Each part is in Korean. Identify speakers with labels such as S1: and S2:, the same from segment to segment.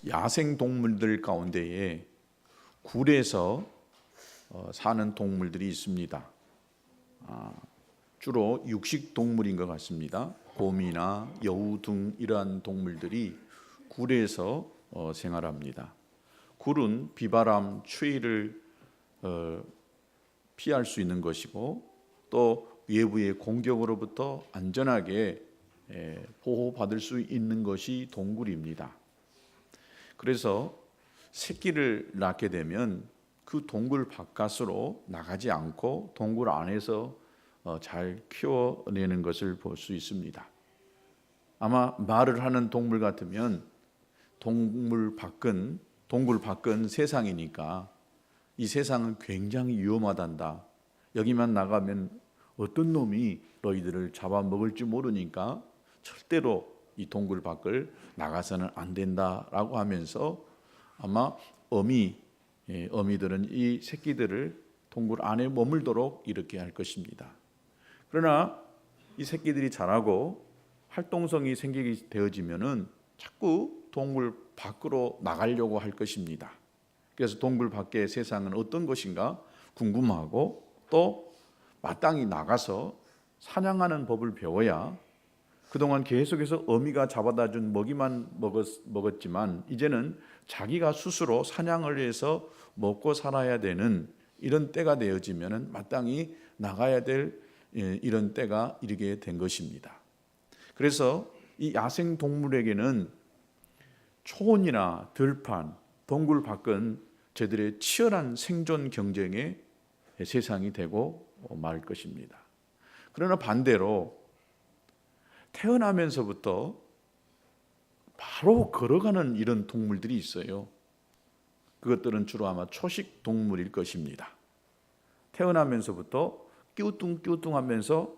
S1: 야생 동물들 가운데에 굴에서 사는 동물들이 있습니다. 주로 육식 동물인 것 같습니다. 곰이나 여우 등 이러한 동물들이 굴에서 생활합니다. 굴은 비바람, 추위를 피할 수 있는 것이고 또 외부의 공격으로부터 안전하게 보호받을 수 있는 것이 동굴입니다. 그래서 새끼를 낳게 되면 그 동굴 바깥으로 나가지 않고 동굴 안에서 잘 키워내는 것을 볼 수 있습니다. 아마 말을 하는 동물 같으면 동굴 밖은 세상이니까 이 세상은 굉장히 위험하단다. 여기만 나가면 어떤 놈이 너희들을 잡아먹을지 모르니까 절대로 이 동굴 밖을 나가서는 안 된다라고 하면서 아마 어미들은 이 새끼들을 동굴 안에 머물도록 이렇게 할 것입니다. 그러나 이 새끼들이 자라고 활동성이 생기게 되어지면은 자꾸 동굴 밖으로 나가려고 할 것입니다. 그래서 동굴 밖의 세상은 어떤 것인가 궁금하고 또 마땅히 나가서 사냥하는 법을 배워야 그동안 계속해서 어미가 잡아다 준 먹이만 먹었지만 이제는 자기가 스스로 사냥을 해서 먹고 살아야 되는 이런 때가 되어지면 마땅히 나가야 될 이런 때가 이르게 된 것입니다. 그래서 이 야생 동물에게는 초원이나 들판, 동굴 밖은 저들의 치열한 생존 경쟁의 세상이 되고 말 것입니다. 그러나 반대로 태어나면서부터 바로 걸어가는 이런 동물들이 있어요. 그것들은 주로 아마 초식 동물일 것입니다. 태어나면서부터 끼우뚱끼우뚱하면서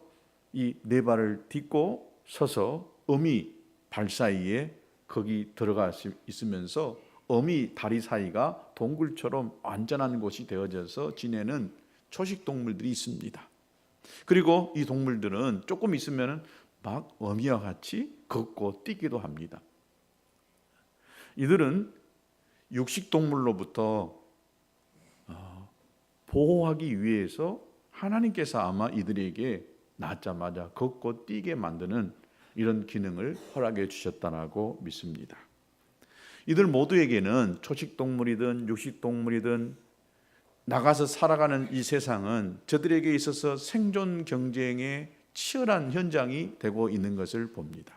S1: 이 네 발을 딛고 서서 어미 발 사이에 거기 들어가 있으면서 어미 다리 사이가 동굴처럼 안전한 곳이 되어져서 지내는 초식 동물들이 있습니다. 그리고 이 동물들은 조금 있으면 막 어미와 같이 걷고 뛰기도 합니다. 이들은 육식 동물로부터 보호하기 위해서 하나님께서 아마 이들에게 낳자마자 걷고 뛰게 만드는 이런 기능을 허락해 주셨다고 믿습니다. 이들 모두에게는 초식 동물이든 육식 동물이든 나가서 살아가는 이 세상은 저들에게 있어서 생존 경쟁의 치열한 현장이 되고 있는 것을 봅니다.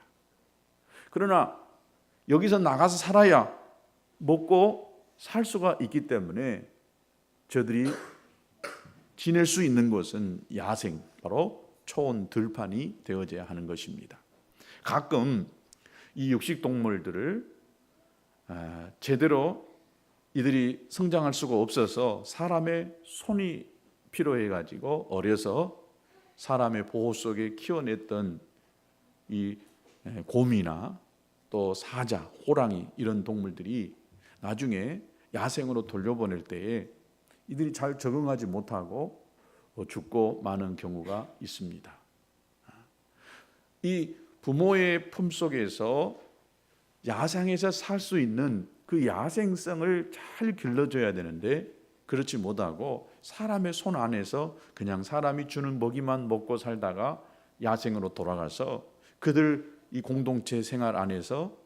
S1: 그러나 여기서 나가서 살아야 먹고 살 수가 있기 때문에 저들이 지낼 수 있는 곳은 야생, 바로 초원 들판이 되어져야 하는 것입니다. 가끔 이 육식 동물들을 제대로 이들이 성장할 수가 없어서 사람의 손이 필요해 가지고 어려서 사람의 보호 속에 키워냈던 이 곰이나 또 사자, 호랑이 이런 동물들이 나중에 야생으로 돌려보낼 때에 이들이 잘 적응하지 못하고 죽고 마는 경우가 있습니다. 이 부모의 품속에서 야생에서 살 수 있는 그 야생성을 잘 길러줘야 되는데 그렇지 못하고 사람의 손 안에서 그냥 사람이 주는 먹이만 먹고 살다가 야생으로 돌아가서 그들 이 공동체 생활 안에서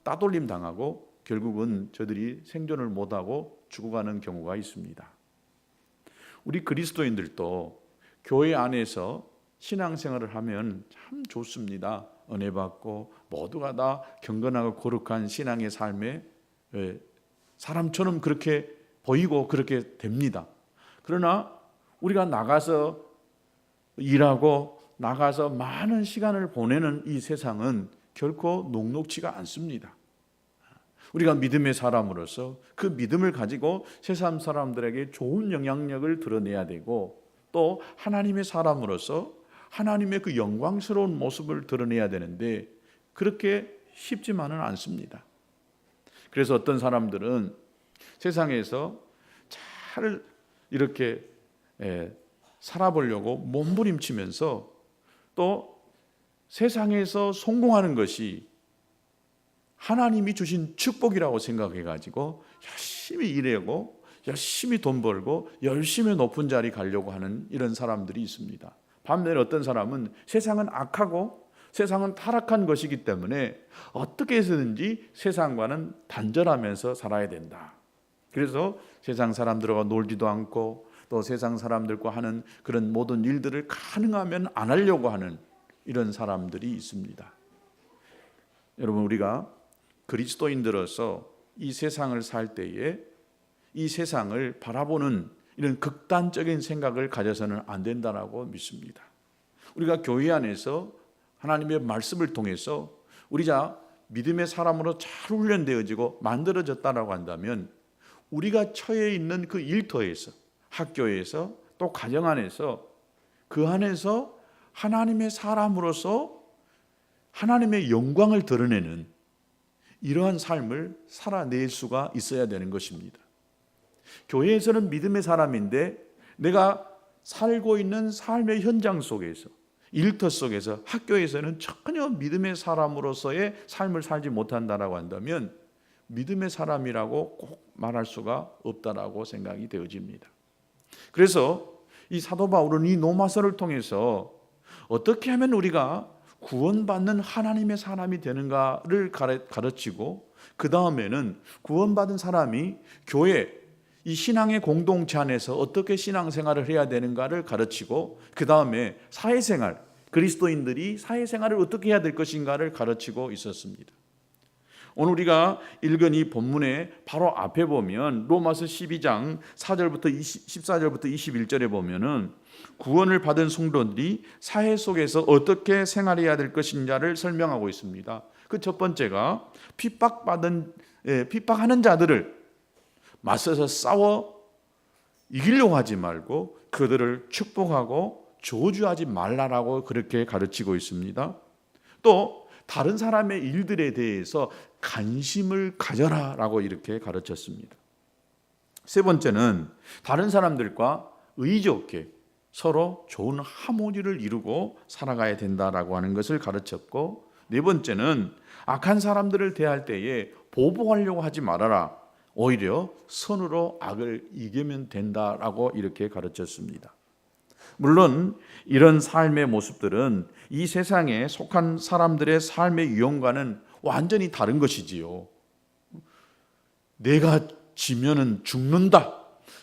S1: 따돌림 당하고 결국은 저들이 생존을 못하고 죽어가는 경우가 있습니다. 우리 그리스도인들도 교회 안에서 신앙생활을 하면 참 좋습니다. 은혜 받고 모두가 다 경건하고 거룩한 신앙의 삶에 사람처럼 그렇게 보이고 그렇게 됩니다. 그러나 우리가 나가서 일하고 나가서 많은 시간을 보내는 이 세상은 결코 녹록지가 않습니다. 우리가 믿음의 사람으로서 그 믿음을 가지고 세상 사람들에게 좋은 영향력을 드러내야 되고 또 하나님의 사람으로서 하나님의 그 영광스러운 모습을 드러내야 되는데 그렇게 쉽지만은 않습니다. 그래서 어떤 사람들은 세상에서 잘 이렇게 살아보려고 몸부림치면서 또 세상에서 성공하는 것이 하나님이 주신 축복이라고 생각해가지고 열심히 일하고 열심히 돈 벌고 열심히 높은 자리 가려고 하는 이런 사람들이 있습니다. 반면에 어떤 사람은 세상은 악하고 세상은 타락한 것이기 때문에 어떻게 해서든지 세상과는 단절하면서 살아야 된다. 그래서 세상 사람들과 놀지도 않고 또 세상 사람들과 하는 그런 모든 일들을 가능하면 안 하려고 하는 이런 사람들이 있습니다. 여러분, 우리가 그리스도인들로서 이 세상을 살 때에 이 세상을 바라보는 이런 극단적인 생각을 가져서는 안 된다라고 믿습니다. 우리가 교회 안에서 하나님의 말씀을 통해서 우리가 믿음의 사람으로 잘 훈련되어지고 만들어졌다라고 한다면 우리가 처해 있는 그 일터에서, 학교에서, 또 가정 안에서, 그 안에서 하나님의 사람으로서 하나님의 영광을 드러내는 이러한 삶을 살아낼 수가 있어야 되는 것입니다. 교회에서는 믿음의 사람인데 내가 살고 있는 삶의 현장 속에서, 일터 속에서, 학교에서는 전혀 믿음의 사람으로서의 삶을 살지 못한다라고 한다면 믿음의 사람이라고 꼭 말할 수가 없다라고 생각이 되어집니다. 그래서 이 사도 바울은 이 로마서를 통해서 어떻게 하면 우리가 구원받는 하나님의 사람이 되는가를 가르치고, 그 다음에는 구원받은 사람이 교회, 이 신앙의 공동체 안에서 어떻게 신앙생활을 해야 되는가를 가르치고, 그 다음에 사회생활, 그리스도인들이 사회생활을 어떻게 해야 될 것인가를 가르치고 있었습니다. 오늘 우리가 읽은 이 본문의 바로 앞에 보면 로마서 12장 4절부터 14절부터 21절에 보면은 구원을 받은 성도들이 사회 속에서 어떻게 생활해야 될 것인가를 설명하고 있습니다. 그 첫 번째가 핍박하는 자들을 맞서서 싸워 이기려고 하지 말고 그들을 축복하고 저주하지 말라라고 그렇게 가르치고 있습니다. 또 다른 사람의 일들에 대해서 관심을 가져라라고 이렇게 가르쳤습니다. 세 번째는 다른 사람들과 의좋게 서로 좋은 하모니를 이루고 살아가야 된다라고 하는 것을 가르쳤고, 네 번째는 악한 사람들을 대할 때에 보복하려고 하지 말아라. 오히려 선으로 악을 이기면 된다라고 이렇게 가르쳤습니다. 물론 이런 삶의 모습들은 이 세상에 속한 사람들의 삶의 유형과는 완전히 다른 것이지요. 내가 지면은 죽는다.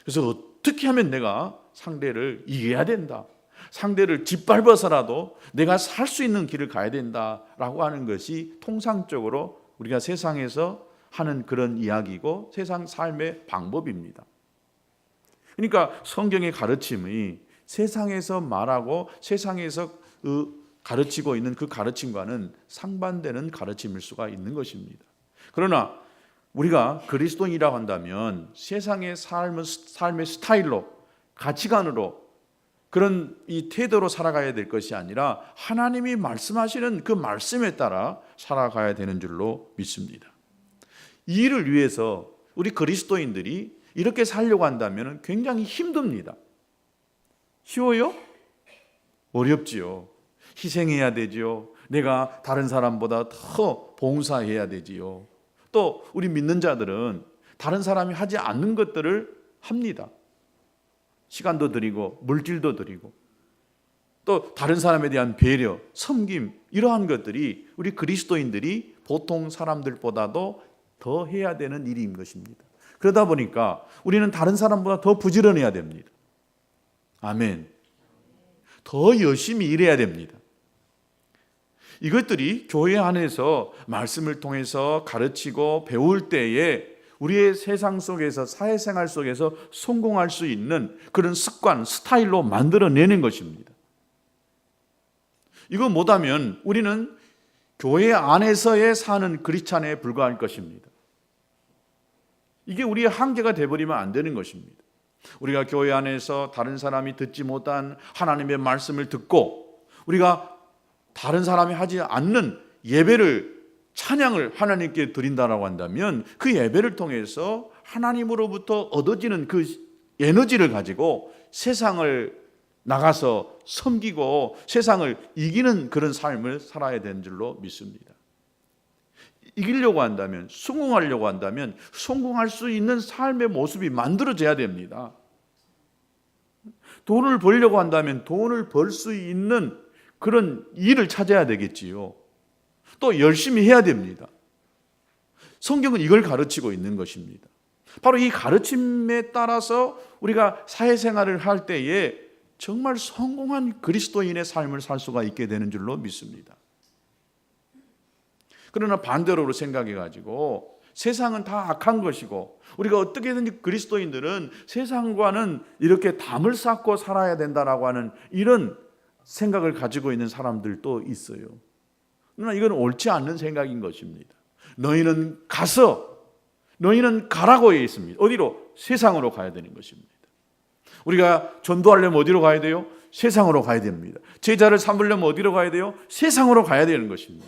S1: 그래서 어떻게 하면 내가 상대를 이겨야 된다. 상대를 짓밟아서라도 내가 살 수 있는 길을 가야 된다라고 하는 것이 통상적으로 우리가 세상에서 하는 그런 이야기고 세상 삶의 방법입니다. 그러니까 성경의 가르침이 세상에서 말하고 세상에서 가르치고 있는 그 가르침과는 상반되는 가르침일 수가 있는 것입니다. 그러나 우리가 그리스도인이라고 한다면 세상의 삶의 스타일로, 가치관으로, 그런 이 태도로 살아가야 될 것이 아니라 하나님이 말씀하시는 그 말씀에 따라 살아가야 되는 줄로 믿습니다. 이 일을 위해서 우리 그리스도인들이 이렇게 살려고 한다면 굉장히 힘듭니다. 쉬워요? 어렵지요. 희생해야 되지요. 내가 다른 사람보다 더 봉사해야 되지요. 또 우리 믿는 자들은 다른 사람이 하지 않는 것들을 합니다. 시간도 드리고 물질도 드리고 또 다른 사람에 대한 배려, 섬김, 이러한 것들이 우리 그리스도인들이 보통 사람들보다도 더 해야 되는 일인 것입니다. 그러다 보니까 우리는 다른 사람보다 더 부지런해야 됩니다. 아멘. 더 열심히 일해야 됩니다. 이것들이 교회 안에서 말씀을 통해서 가르치고 배울 때에 우리의 세상 속에서, 사회생활 속에서 성공할 수 있는 그런 습관, 스타일로 만들어내는 것입니다. 이거 못하면 우리는 교회 안에서의 사는 크리스찬에 불과할 것입니다. 이게 우리의 한계가 되어버리면 안 되는 것입니다. 우리가 교회 안에서 다른 사람이 듣지 못한 하나님의 말씀을 듣고 우리가 다른 사람이 하지 않는 예배를, 찬양을 하나님께 드린다라고 한다면 그 예배를 통해서 하나님으로부터 얻어지는 그 에너지를 가지고 세상을 나가서 섬기고 세상을 이기는 그런 삶을 살아야 되는 줄로 믿습니다. 이기려고 한다면, 성공하려고 한다면 성공할 수 있는 삶의 모습이 만들어져야 됩니다. 돈을 벌려고 한다면 돈을 벌 수 있는 그런 일을 찾아야 되겠지요. 또 열심히 해야 됩니다. 성경은 이걸 가르치고 있는 것입니다. 바로 이 가르침에 따라서 우리가 사회생활을 할 때에 정말 성공한 그리스도인의 삶을 살 수가 있게 되는 줄로 믿습니다. 그러나 반대로 생각해가지고 세상은 다 악한 것이고 우리가 어떻게든지 그리스도인들은 세상과는 이렇게 담을 쌓고 살아야 된다라고 하는 이런 생각을 가지고 있는 사람들도 있어요. 그러나 이건 옳지 않는 생각인 것입니다. 너희는 가라고 해 있습니다. 어디로? 세상으로 가야 되는 것입니다. 우리가 전도하려면 어디로 가야 돼요? 세상으로 가야 됩니다. 제자를 삼으려면 어디로 가야 돼요? 세상으로 가야 되는 것입니다.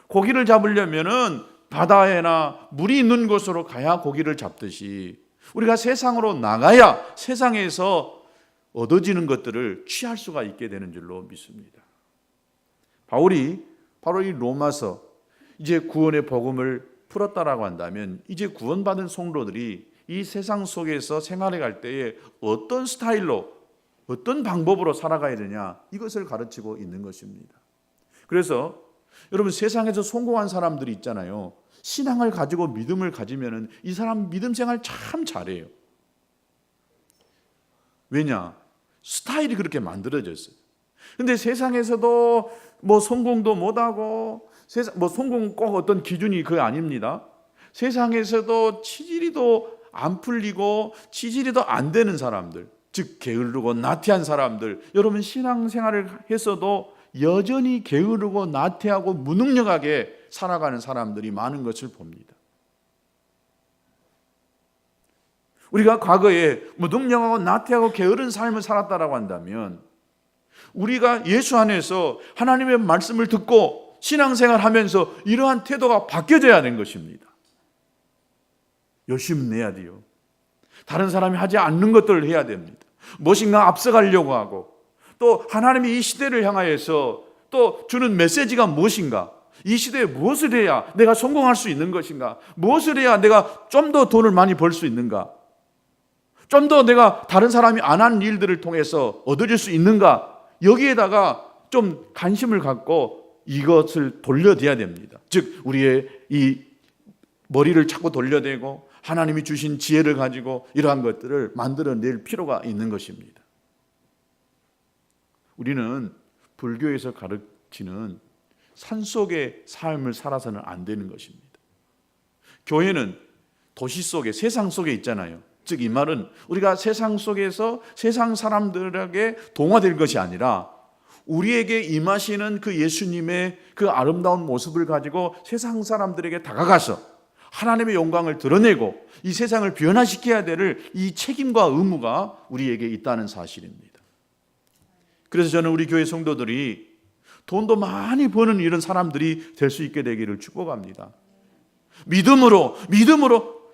S1: 고기를 잡으려면은 바다에나 물이 있는 곳으로 가야 고기를 잡듯이 우리가 세상으로 나가야 세상에서 얻어지는 것들을 취할 수가 있게 되는 줄로 믿습니다. 바울이 바로 이 로마서 이제 구원의 복음을 풀었다라고 한다면 이제 구원받은 성도들이 이 세상 속에서 생활해 갈 때에 어떤 스타일로 어떤 방법으로 살아가야 되냐 이것을 가르치고 있는 것입니다. 그래서 여러분 세상에서 성공한 사람들이 있잖아요. 신앙을 가지고 믿음을 가지면은 이 사람 믿음 생활 참 잘해요. 왜냐? 스타일이 그렇게 만들어졌어요. 근데 세상에서도 뭐 성공도 못하고 뭐 성공 꼭 어떤 기준이 그게 아닙니다. 세상에서도 치질이도 안 풀리고 치질이도 안 되는 사람들, 즉 게으르고 나태한 사람들, 여러분 신앙생활을 했어도 여전히 게으르고 나태하고 무능력하게 살아가는 사람들이 많은 것을 봅니다. 우리가 과거에 무능력하고 나태하고 게으른 삶을 살았다라고 한다면 우리가 예수 안에서 하나님의 말씀을 듣고 신앙생활 하면서 이러한 태도가 바뀌어져야 하는 것입니다. 열심히 내야 돼요. 다른 사람이 하지 않는 것들을 해야 됩니다. 무엇인가 앞서가려고 하고 또 하나님이 이 시대를 향하여서 또 주는 메시지가 무엇인가, 이 시대에 무엇을 해야 내가 성공할 수 있는 것인가, 무엇을 해야 내가 좀 더 돈을 많이 벌 수 있는가, 좀 더 내가 다른 사람이 안 한 일들을 통해서 얻어질 수 있는가, 여기에다가 좀 관심을 갖고 이것을 돌려대야 됩니다. 즉 우리의 이 머리를 자꾸 돌려대고 하나님이 주신 지혜를 가지고 이러한 것들을 만들어낼 필요가 있는 것입니다. 우리는 불교에서 가르치는 산속의 삶을 살아서는 안 되는 것입니다. 교회는 도시 속에, 세상 속에 있잖아요. 즉 이 말은 우리가 세상 속에서 세상 사람들에게 동화될 것이 아니라 우리에게 임하시는 그 예수님의 그 아름다운 모습을 가지고 세상 사람들에게 다가가서 하나님의 영광을 드러내고 이 세상을 변화시켜야 될 이 책임과 의무가 우리에게 있다는 사실입니다. 그래서 저는 우리 교회 성도들이 돈도 많이 버는 이런 사람들이 될 수 있게 되기를 축복합니다. 믿음으로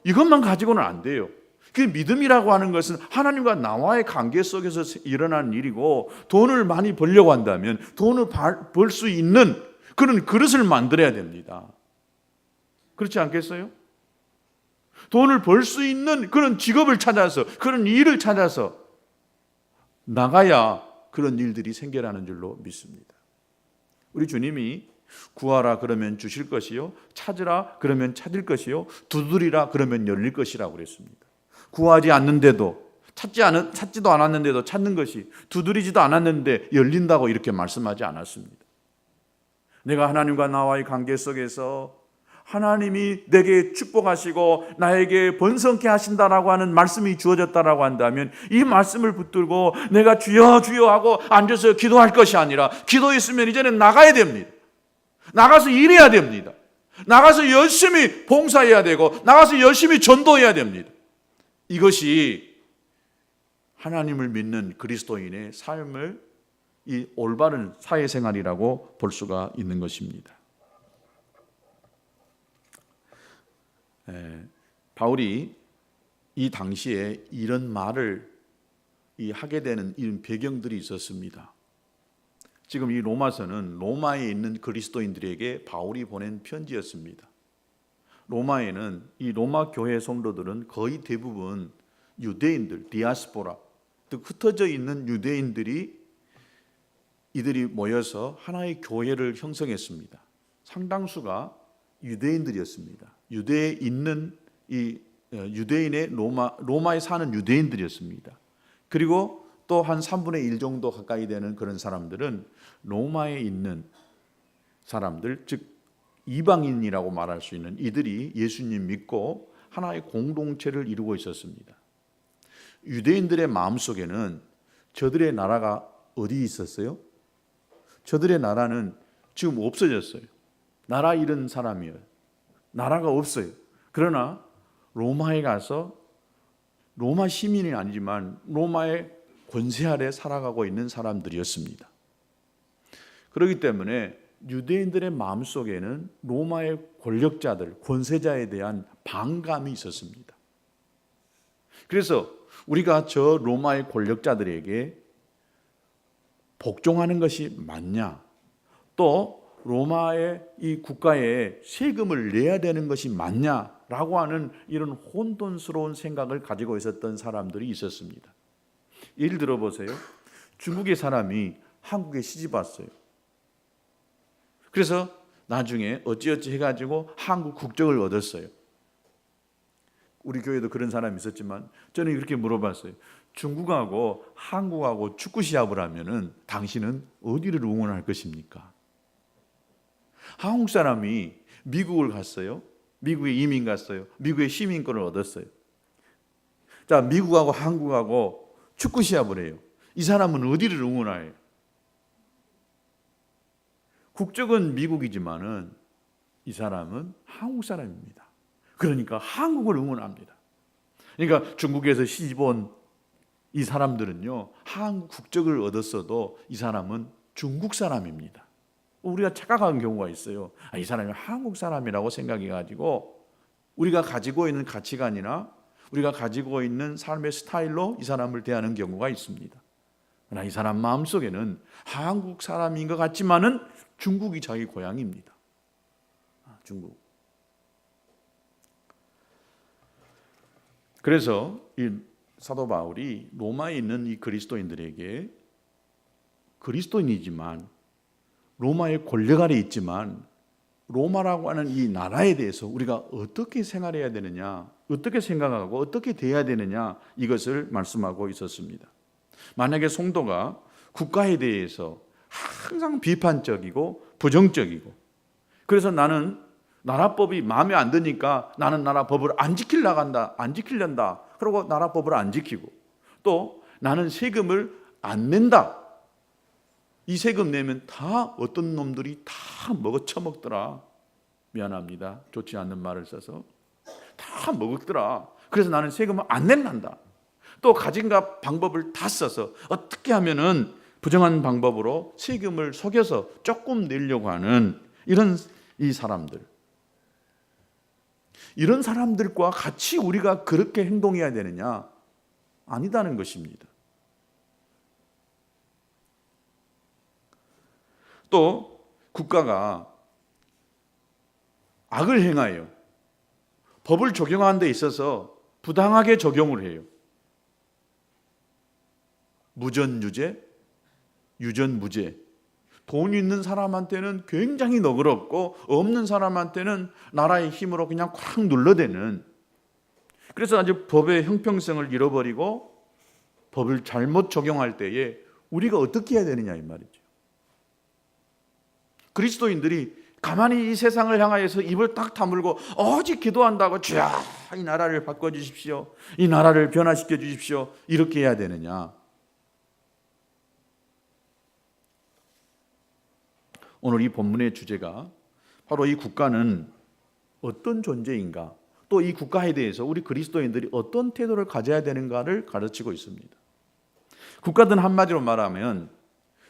S1: 이것만 가지고는 안 돼요. 그 믿음이라고 하는 것은 하나님과 나와의 관계 속에서 일어나는 일이고, 돈을 많이 벌려고 한다면 돈을 벌 수 있는 그런 그릇을 만들어야 됩니다. 그렇지 않겠어요? 돈을 벌 수 있는 그런 직업을 찾아서, 그런 일을 찾아서 나가야 그런 일들이 생겨나는 줄로 믿습니다. 우리 주님이 구하라 그러면 주실 것이요, 찾으라 그러면 찾을 것이요, 두드리라 그러면 열릴 것이라고 그랬습니다. 구하지 않는데도, 찾지도 않았는데도 찾는 것이, 두드리지도 않았는데 열린다고 이렇게 말씀하지 않았습니다. 내가 하나님과 나와의 관계 속에서 하나님이 내게 축복하시고 나에게 번성케 하신다라고 하는 말씀이 주어졌다라고 한다면 이 말씀을 붙들고 내가 주여 주여 하고 앉아서 기도할 것이 아니라, 기도했으면 이제는 나가야 됩니다. 나가서 일해야 됩니다. 나가서 열심히 봉사해야 되고 나가서 열심히 전도해야 됩니다. 이것이 하나님을 믿는 그리스도인의 삶을 이 올바른 사회생활이라고 볼 수가 있는 것입니다. 바울이 이 당시에 이런 말을 하게 되는 이런 배경들이 있었습니다. 지금 이 로마서는 로마에 있는 그리스도인들에게 바울이 보낸 편지였습니다. 로마에는 이 로마 교회 성도들은 거의 대부분 유대인들, 디아스포라, 즉 흩어져 있는 유대인들이 이들이 모여서 하나의 교회를 형성했습니다. 상당수가 유대인들이었습니다. 유대에 있는 이 유대인의 로마에 사는 유대인들이었습니다. 그리고 또 한 3분의 1 정도 가까이 되는 그런 사람들은 로마에 있는 사람들, 즉 이방인이라고 말할 수 있는 이들이 예수님 믿고 하나의 공동체를 이루고 있었습니다. 유대인들의 마음속에는 저들의 나라가 어디 있었어요? 저들의 나라는 지금 없어졌어요. 나라 잃은 사람이에요. 나라가 없어요. 그러나 로마에 가서 로마 시민이 아니지만 로마의 권세 아래 살아가고 있는 사람들이었습니다. 그렇기 때문에 유대인들의 마음속에는 로마의 권력자들, 권세자에 대한 반감이 있었습니다. 그래서 우리가 저 로마의 권력자들에게 복종하는 것이 맞냐? 또 로마의 이 국가에 세금을 내야 되는 것이 맞냐라고 하는 이런 혼돈스러운 생각을 가지고 있었던 사람들이 있었습니다. 예를 들어 보세요. 중국의 사람이 한국에 시집 왔어요. 그래서 나중에 어찌어찌 해가지고 한국 국적을 얻었어요. 우리 교회도 그런 사람이 있었지만 저는 그렇게 물어봤어요. 중국하고 한국하고 축구 시합을 하면은 당신은 어디를 응원할 것입니까? 한국 사람이 미국을 갔어요. 미국에 이민 갔어요. 미국의 시민권을 얻었어요. 자, 미국하고 한국하고 축구 시합을 해요. 이 사람은 어디를 응원해요? 국적은 미국이지만은 이 사람은 한국 사람입니다. 그러니까 한국을 응원합니다. 그러니까 중국에서 시집 온 이 사람들은요, 한국 국적을 얻었어도 이 사람은 중국 사람입니다. 우리가 착각하는 경우가 있어요. 이 사람이 한국 사람이라고 생각해가지고 우리가 가지고 있는 가치관이나 우리가 가지고 있는 삶의 스타일로 이 사람을 대하는 경우가 있습니다. 그러나 이 사람 마음속에는 한국 사람인 것 같지만은 중국이 자기 고향입니다. 중국. 그래서 이 사도 바울이 로마에 있는 이 그리스도인들에게 그리스도인이지만 로마의 권력 아래 있지만 로마라고 하는 이 나라에 대해서 우리가 어떻게 생활해야 되느냐, 어떻게 생각하고 어떻게 대해야 되느냐, 이것을 말씀하고 있었습니다. 만약에 성도가 국가에 대해서 항상 비판적이고 부정적이고, 그래서 나는 나라법이 마음에 안 드니까 나는 나라법을 안 지키려다. 그리고 나라법을 안 지키고, 또 나는 세금을 안 낸다. 이 세금 내면 다 어떤 놈들이 다 먹어 처먹더라. 미안합니다. 좋지 않는 말을 써서. 다 먹었더라. 그래서 나는 세금을 안 낸단다. 또 가진 방법을 다 써서 어떻게 하면은 부정한 방법으로 세금을 속여서 조금 내려고 하는 이런 이 사람들. 이런 사람들과 같이 우리가 그렇게 행동해야 되느냐? 아니다는 것입니다. 또 국가가 악을 행하여 법을 적용하는 데 있어서 부당하게 적용을 해요. 무전유죄, 유전무죄. 돈 있는 사람한테는 굉장히 너그럽고 없는 사람한테는 나라의 힘으로 그냥 콱 눌러대는, 그래서 아주 법의 형평성을 잃어버리고 법을 잘못 적용할 때에 우리가 어떻게 해야 되느냐 이 말이죠. 그리스도인들이 가만히 이 세상을 향하여서 입을 딱 다물고 오직 기도한다고 주여 이 나라를 바꿔주십시오, 이 나라를 변화시켜 주십시오, 이렇게 해야 되느냐? 오늘 이 본문의 주제가 바로 이 국가는 어떤 존재인가, 또 이 국가에 대해서 우리 그리스도인들이 어떤 태도를 가져야 되는가를 가르치고 있습니다. 국가는 한마디로 말하면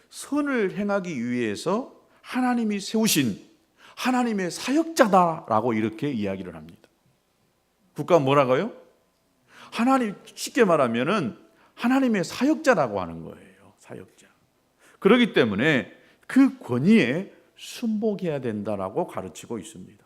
S1: 선을 행하기 위해서 하나님이 세우신 하나님의 사역자다라고 이렇게 이야기를 합니다. 국가 뭐라고요? 하나님, 쉽게 말하면은 하나님의 사역자라고 하는 거예요. 사역자. 그렇기 때문에 그 권위에 순복해야 된다라고 가르치고 있습니다.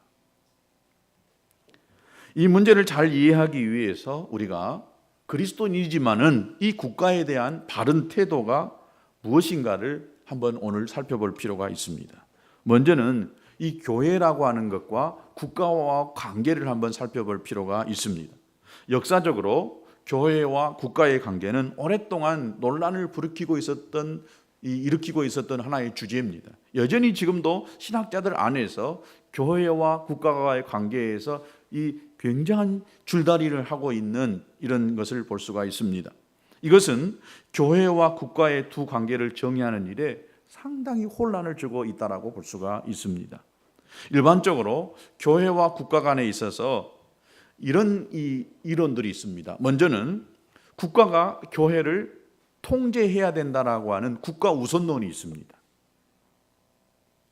S1: 이 문제를 잘 이해하기 위해서 우리가 그리스도인이지만은 이 국가에 대한 바른 태도가 무엇인가를 한번 오늘 살펴볼 필요가 있습니다. 먼저는 이 교회라고 하는 것과 국가와 관계를 한번 살펴볼 필요가 있습니다. 역사적으로 교회와 국가의 관계는 오랫동안 논란을 일으키고 있었던 하나의 주제입니다. 여전히 지금도 신학자들 안에서 교회와 국가와의 관계에서 이 굉장한 줄다리를 하고 있는 이런 것을 볼 수가 있습니다. 이것은 교회와 국가의 두 관계를 정의하는 일에 상당히 혼란을 주고 있다라고 볼 수가 있습니다. 일반적으로 교회와 국가 간에 있어서 이런 이론들이 있습니다. 먼저는 국가가 교회를 통제해야 된다라고 하는 국가 우선론이 있습니다.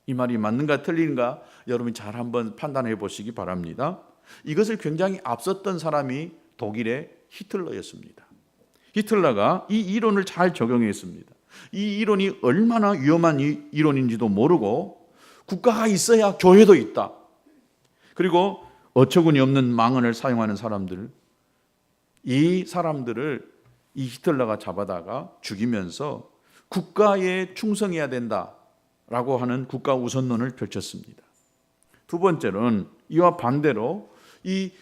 S1: 이 말이 맞는가 틀린가 여러분이 잘 한번 판단해 보시기 바랍니다. 이것을 굉장히 앞섰던 사람이 독일의 히틀러였습니다. 히틀러가 이 이론을 잘 적용했습니다. 이 이론이 얼마나 위험한 이론인지도 모르고 국가가 있어야 교회도 있다. 그리고 어처구니 없는 망언을 사용하는 사람들, 이 사람들을 이 히틀러가 잡아다가 죽이면서 국가에 충성해야 된다라고 하는 국가 우선론을 펼쳤습니다. 두 번째는 이와 반대로 이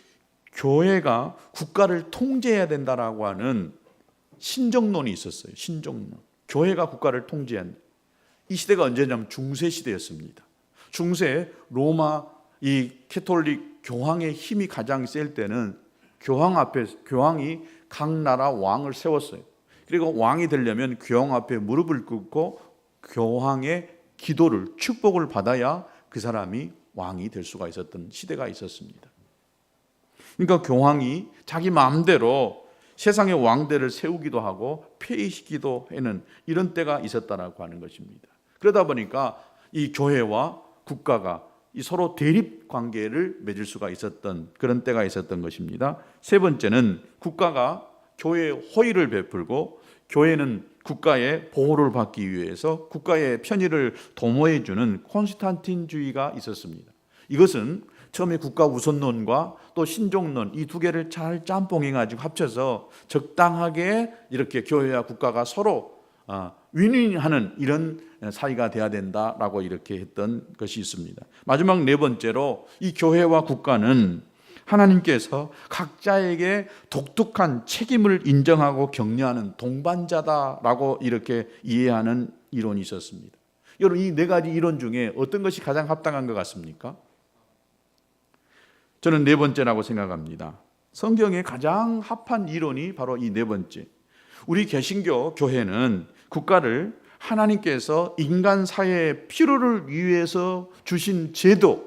S1: 교회가 국가를 통제해야 된다라고 하는 신정론이 있었어요. 신정론. 교회가 국가를 통제한다. 이 시대가 언제냐면 중세 시대였습니다. 중세 로마 이 캐톨릭 교황의 힘이 가장 셀 때는 교황이 각 나라 왕을 세웠어요. 그리고 왕이 되려면 교황 앞에 무릎을 꿇고 교황의 기도를 축복을 받아야 그 사람이 왕이 될 수가 있었던 시대가 있었습니다. 그러니까 교황이 자기 마음대로 세상의 왕들을 세우기도 하고 폐위시키기도 하는 이런 때가 있었다라고 하는 것입니다. 그러다 보니까 이 교회와 국가가 이 서로 대립 관계를 맺을 수가 있었던 그런 때가 있었던 것입니다. 세 번째는 국가가 교회에 호의를 베풀고 교회는 국가의 보호를 받기 위해서 국가의 편의를 도모해 주는 콘스탄틴주의가 있었습니다. 이것은 처음에 국가 우선론과 또 신종론 이 두 개를 잘 짬뽕해 가지고 합쳐서 적당하게 이렇게 교회와 국가가 서로 윈윈하는 이런 사이가 돼야 된다라고 이렇게 했던 것이 있습니다. 마지막 네 번째로 이 교회와 국가는 하나님께서 각자에게 독특한 책임을 인정하고 격려하는 동반자다라고 이렇게 이해하는 이론이 있었습니다. 여러분 이 네 가지 이론 중에 어떤 것이 가장 합당한 것 같습니까? 저는 네 번째라고 생각합니다. 성경에 가장 합한 이론이 바로 이 네 번째. 우리 개신교 교회는 국가를 하나님께서 인간 사회의 필요를 위해서 주신 제도로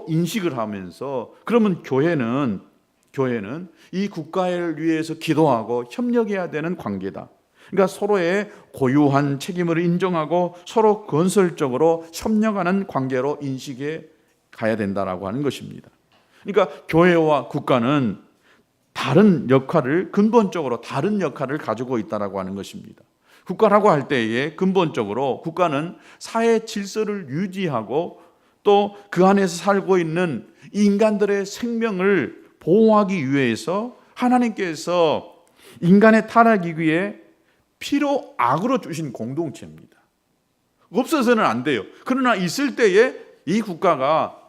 S1: 인식을 하면서 그러면 교회는 이 국가를 위해서 기도하고 협력해야 되는 관계다. 그러니까 서로의 고유한 책임을 인정하고 서로 건설적으로 협력하는 관계로 인식해 가야 된다라고 하는 것입니다. 그러니까 교회와 국가는 근본적으로 다른 역할을 가지고 있다라고 하는 것입니다. 국가라고 할 때에 근본적으로 국가는 사회 질서를 유지하고 또 그 안에서 살고 있는 인간들의 생명을 보호하기 위해서 하나님께서 인간의 타락이 위해 필요 악으로 주신 공동체입니다. 없어서는 안 돼요. 그러나 있을 때에 이 국가가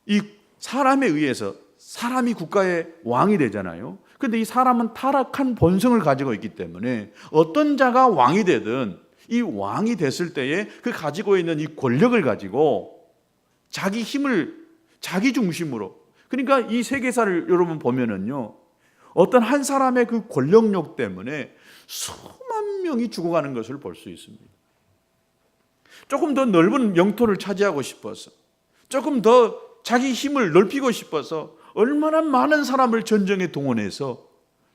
S1: 이 사람에 의해서 사람이 국가의 왕이 되잖아요. 그런데 이 사람은 타락한 본성을 가지고 있기 때문에 어떤 자가 왕이 되든 이 왕이 됐을 때에 그 가지고 있는 이 권력을 가지고 자기 힘을 자기 중심으로 그러니까 이 세계사를 여러분 보면은요 어떤 한 사람의 그 권력욕 때문에 수만 명이 죽어가는 것을 볼 수 있습니다. 조금 더 넓은 영토를 차지하고 싶어서 조금 더 자기 힘을 넓히고 싶어서 얼마나 많은 사람을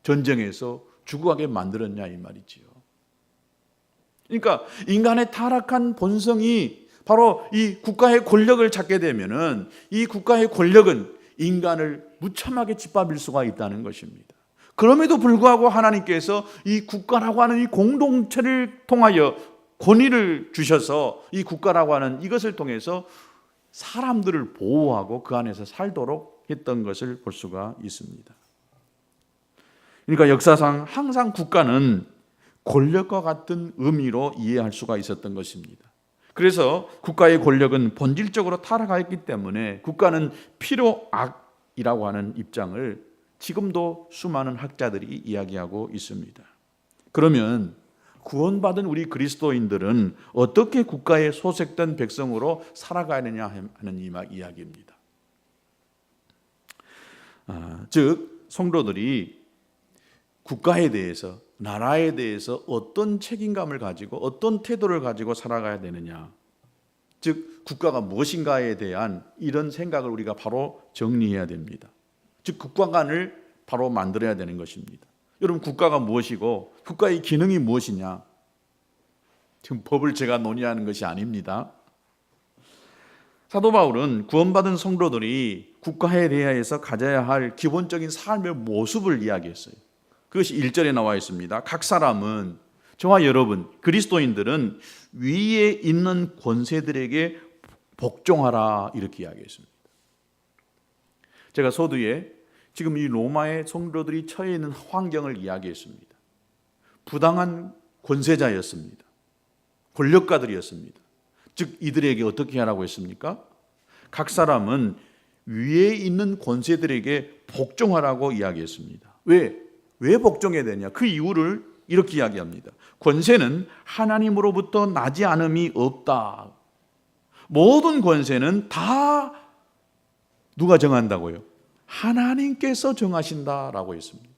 S1: 전쟁에서 죽어가게 만들었냐 이 말이지요. 그러니까 인간의 타락한 본성이 바로 이 국가의 권력을 찾게 되면은 이 국가의 권력은 인간을 무참하게 짓밟을 수가 있다는 것입니다. 그럼에도 불구하고 하나님께서 이 국가라고 하는 이 공동체를 통하여 권위를 주셔서 이 국가라고 하는 이것을 통해서 사람들을 보호하고 그 안에서 살도록 했던 것을 볼 수가 있습니다. 그러니까 역사상 항상 국가는 권력과 같은 의미로 이해할 수가 있었던 것입니다. 그래서 국가의 권력은 본질적으로 타락하여 있기 때문에 국가는 필요악이라고 하는 입장을 지금도 수많은 학자들이 이야기하고 있습니다. 그러면 구원받은 우리 그리스도인들은 어떻게 국가에 소속된 백성으로 살아가야 하느냐 하는 이야기입니다. 즉 성도들이 국가에 대해서, 나라에 대해서 어떤 책임감을 가지고 어떤 태도를 가지고 살아가야 되느냐, 즉 국가가 무엇인가에 대한 이런 생각을 우리가 바로 정리해야 됩니다. 즉 국가관을 바로 만들어야 되는 것입니다. 여러분, 국가가 무엇이고 국가의 기능이 무엇이냐, 지금 법을 제가 논의하는 것이 아닙니다. 사도 바울은 구원받은 성도들이 국가에 대해서 가져야 할 기본적인 삶의 모습을 이야기했어요. 그것이 1절에 나와 있습니다. 각 사람은, 저와 여러분 그리스도인들은 위에 있는 권세들에게 복종하라, 이렇게 이야기했습니다. 제가 서두에 지금 이 로마의 성도들이 처해 있는 환경을 이야기했습니다. 부당한 권세자였습니다. 권력가들이었습니다. 즉 이들에게 어떻게 하라고 했습니까? 각 사람은 위에 있는 권세들에게 복종하라고 이야기했습니다. 왜 복종해야 되냐? 그 이유를 이렇게 이야기합니다. 권세는 하나님으로부터 나지 않음이 없다. 모든 권세는 다 누가 정한다고요? 하나님께서 정하신다라고 했습니다.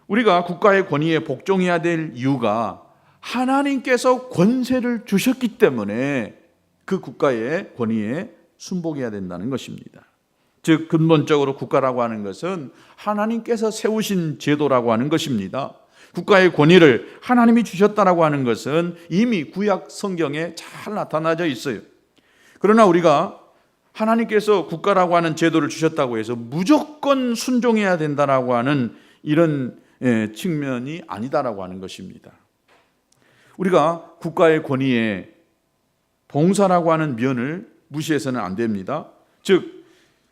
S1: 우리가 국가의 권위에 복종해야 될 이유가 하나님께서 권세를 주셨기 때문에 그 국가의 권위에 순복해야 된다는 것입니다. 즉 근본적으로 국가라고 하는 것은 하나님께서 세우신 제도라고 하는 것입니다. 국가의 권위를 하나님이 주셨다라고 하는 것은 이미 구약 성경에 잘 나타나져 있어요. 그러나 우리가 하나님께서 국가라고 하는 제도를 주셨다고 해서 무조건 순종해야 된다라고 하는 이런 측면이 아니다라고 하는 것입니다. 우리가 국가의 권위에 봉사라고 하는 면을 무시해서는 안 됩니다. 즉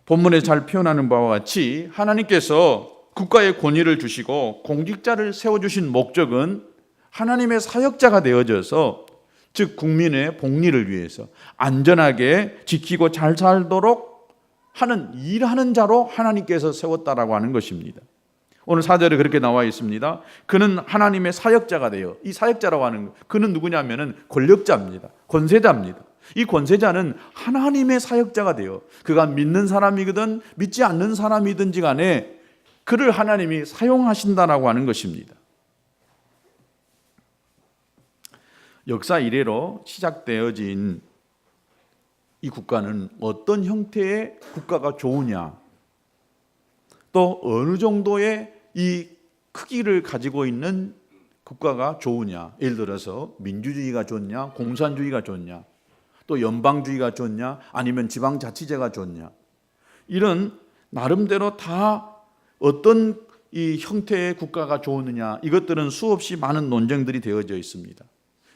S1: 본문에 잘 표현하는 바와 같이 하나님께서 국가의 권위를 주시고 공직자를 세워주신 목적은 하나님의 사역자가 되어져서, 즉 국민의 복리를 위해서 안전하게 지키고 잘 살도록 하는 일하는 자로 하나님께서 세웠다라고 하는 것입니다. 오늘 4절에 그렇게 나와 있습니다. 그는 하나님의 사역자가 되어, 이 사역자라고 하는 것, 그는 누구냐면은 권력자입니다. 권세자입니다. 이 권세자는 하나님의 사역자가 되어 그가 믿는 사람이든 믿지 않는 사람이든지 간에 그를 하나님이 사용하신다라고 하는 것입니다. 역사 이래로 시작되어진 이 국가는 어떤 형태의 국가가 좋으냐, 또 어느 정도의 이 크기를 가지고 있는 국가가 좋으냐, 예를 들어서 민주주의가 좋냐, 공산주의가 좋냐, 또 연방주의가 좋냐, 아니면 지방자치제가 좋냐, 이런 나름대로 다 어떤 이 형태의 국가가 좋으느냐, 이것들은 수없이 많은 논쟁들이 되어져 있습니다.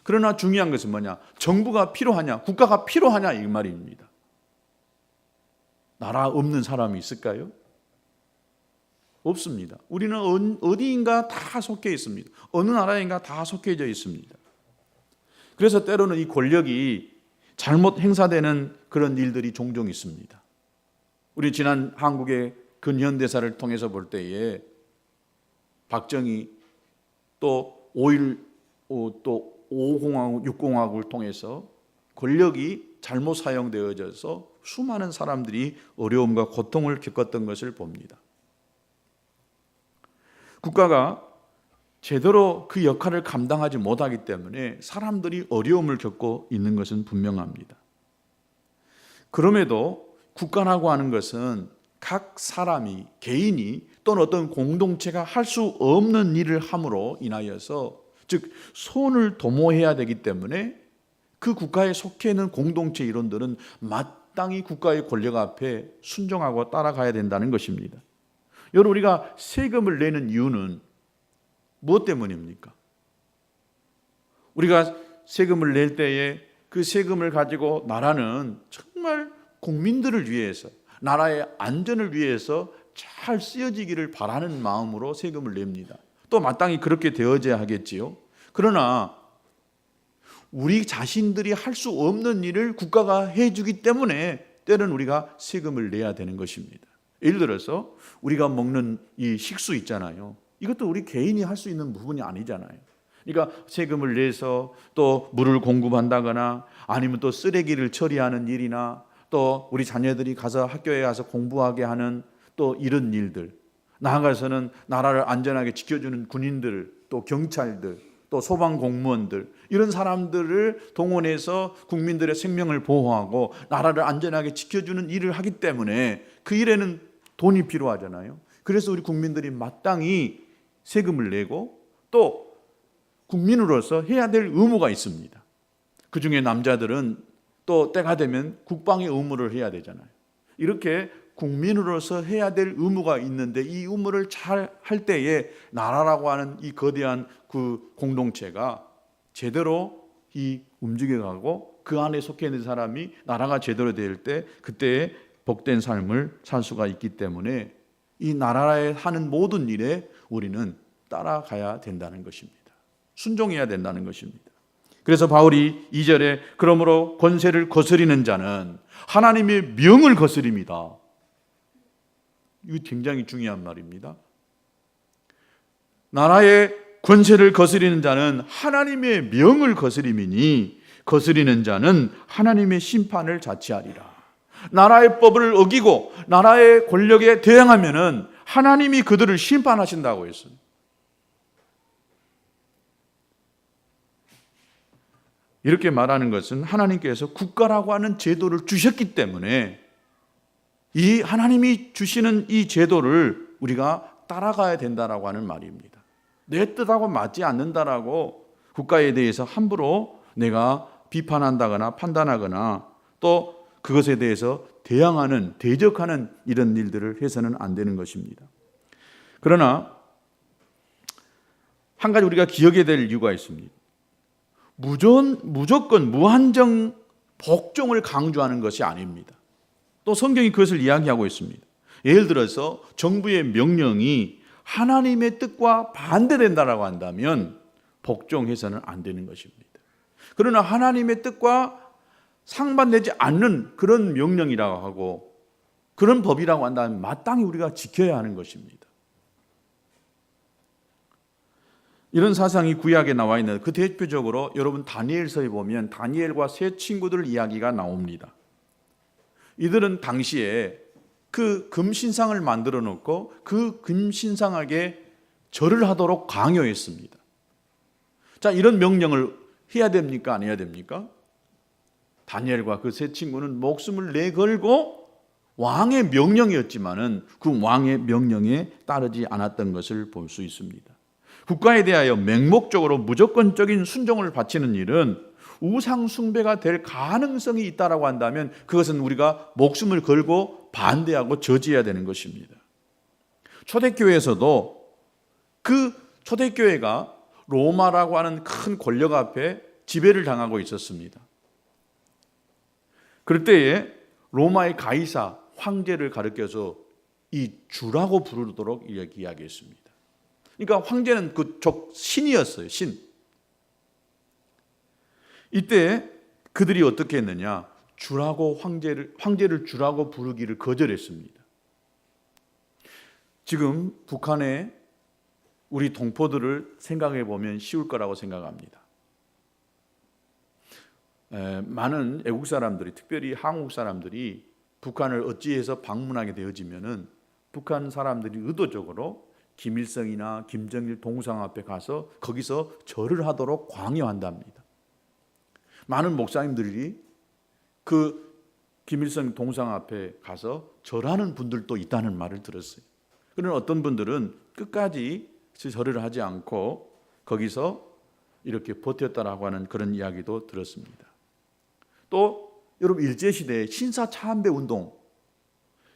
S1: 그러나 중요한 것은 뭐냐? 정부가 필요하냐, 국가가 필요하냐, 이 말입니다. 나라 없는 사람이 있을까요? 없습니다. 우리는 어디인가 다 속해 있습니다. 어느 나라인가 다 속해져 있습니다. 그래서 때로는 이 권력이 잘못 행사되는 그런 일들이 종종 있습니다. 우리 지난 한국의 근현대사를 통해서 볼 때에 박정희, 또 5공화국, 6공화국을 통해서 권력이 잘못 사용되어져서 수많은 사람들이 어려움과 고통을 겪었던 것을 봅니다. 국가가 제대로 그 역할을 감당하지 못하기 때문에 사람들이 어려움을 겪고 있는 것은 분명합니다. 그럼에도 국가라고 하는 것은 각 사람이, 개인이 또는 어떤 공동체가 할 수 없는 일을 함으로 인하여서, 즉 손을 도모해야 되기 때문에 그 국가에 속해 있는 공동체 일원들은 마땅히 국가의 권력 앞에 순종하고 따라가야 된다는 것입니다. 여러분, 우리가 세금을 내는 이유는 무엇 때문입니까? 우리가 세금을 낼 때에 그 세금을 가지고 나라는 정말 국민들을 위해서, 나라의 안전을 위해서 잘 쓰여지기를 바라는 마음으로 세금을 냅니다. 또 마땅히 그렇게 되어져야 하겠지요. 그러나 우리 자신들이 할 수 없는 일을 국가가 해주기 때문에 때로는 우리가 세금을 내야 되는 것입니다. 예를 들어서 우리가 먹는 이 식수 있잖아요. 이것도 우리 개인이 할 수 있는 부분이 아니잖아요. 그러니까 세금을 내서 또 물을 공급한다거나 아니면 또 쓰레기를 처리하는 일이나 또 우리 자녀들이 가서 학교에 가서 공부하게 하는 또 이런 일들, 나아가서는 나라를 안전하게 지켜주는 군인들, 또 경찰들, 또 소방 공무원들, 이런 사람들을 동원해서 국민들의 생명을 보호하고 나라를 안전하게 지켜주는 일을 하기 때문에 그 일에는 돈이 필요하잖아요. 그래서 우리 국민들이 마땅히 세금을 내고 또 국민으로서 해야 될 의무가 있습니다. 그 중에 남자들은 또 때가 되면 국방의 의무를 해야 되잖아요. 이렇게 국민으로서 해야 될 의무가 있는데 이 의무를 잘 할 때에 나라라고 하는 이 거대한 그 공동체가 제대로 움직여가고 그 안에 속해 있는 사람이 나라가 제대로 될 때 그때의 복된 삶을 살 수가 있기 때문에 이 나라에 하는 모든 일에 우리는 따라가야 된다는 것입니다. 순종해야 된다는 것입니다. 그래서 바울이 2절에 그러므로 권세를 거스리는 자는 하나님의 명을 거스립니다. 이거 굉장히 중요한 말입니다. 나라의 권세를 거스리는 자는 하나님의 명을 거스림이니 거스리는 자는 하나님의 심판을 자취하리라. 나라의 법을 어기고 나라의 권력에 대항하면은 하나님이 그들을 심판하신다고 했어요. 이렇게 말하는 것은 하나님께서 국가라고 하는 제도를 주셨기 때문에 이 하나님이 주시는 이 제도를 우리가 따라가야 된다라고 하는 말입니다. 내 뜻하고 맞지 않는다라고 국가에 대해서 함부로 내가 비판한다거나 판단하거나 또 그것에 대해서 대항하는, 대적하는 이런 일들을 해서는 안 되는 것입니다. 그러나 한 가지 우리가 기억해야 될 이유가 있습니다. 무조건 무한정 복종을 강조하는 것이 아닙니다. 또 성경이 그것을 이야기하고 있습니다. 예를 들어서 정부의 명령이 하나님의 뜻과 반대된다라고 한다면 복종해서는 안 되는 것입니다. 그러나 하나님의 뜻과 상반되지 않는 그런 명령이라고 하고 그런 법이라고 한다면 마땅히 우리가 지켜야 하는 것입니다. 이런 사상이 구약에 나와 있는 그 대표적으로 여러분 다니엘서에 보면 다니엘과 세 친구들 이야기가 나옵니다. 이들은 당시에 그 금신상을 만들어 놓고 그 금신상에게 절을 하도록 강요했습니다. 자, 이런 명령을 해야 됩니까? 안 해야 됩니까? 다니엘과 그 세 친구는 목숨을 내걸고 왕의 명령이었지만은 그 왕의 명령에 따르지 않았던 것을 볼 수 있습니다. 국가에 대하여 맹목적으로 무조건적인 순종을 바치는 일은 우상 숭배가 될 가능성이 있다라고 한다면 그것은 우리가 목숨을 걸고 반대하고 저지해야 되는 것입니다. 초대교회에서도 그 초대교회가 로마라고 하는 큰 권력 앞에 지배를 당하고 있었습니다. 그럴 때에 로마의 가이사 황제를 가리켜서 이 주라고 부르도록 이야기했습니다. 그러니까 황제는 그쪽 신이었어요. 신. 이때 그들이 어떻게 했느냐? 주라고 황제를 주라고 부르기를 거절했습니다. 지금 북한의 우리 동포들을 생각해 보면 쉬울 거라고 생각합니다. 많은 애국 사람들이, 특별히 한국 사람들이 북한을 어찌해서 방문하게 되어지면은 북한 사람들이 의도적으로 김일성이나 김정일 동상 앞에 가서 거기서 절을 하도록 강요한답니다. 많은 목사님들이 그 김일성 동상 앞에 가서 절하는 분들도 있다는 말을 들었어요. 그러나 어떤 분들은 끝까지 절을 하지 않고 거기서 이렇게 버텼다라고 하는 그런 이야기도 들었습니다. 또 여러분 일제시대의 신사참배 운동,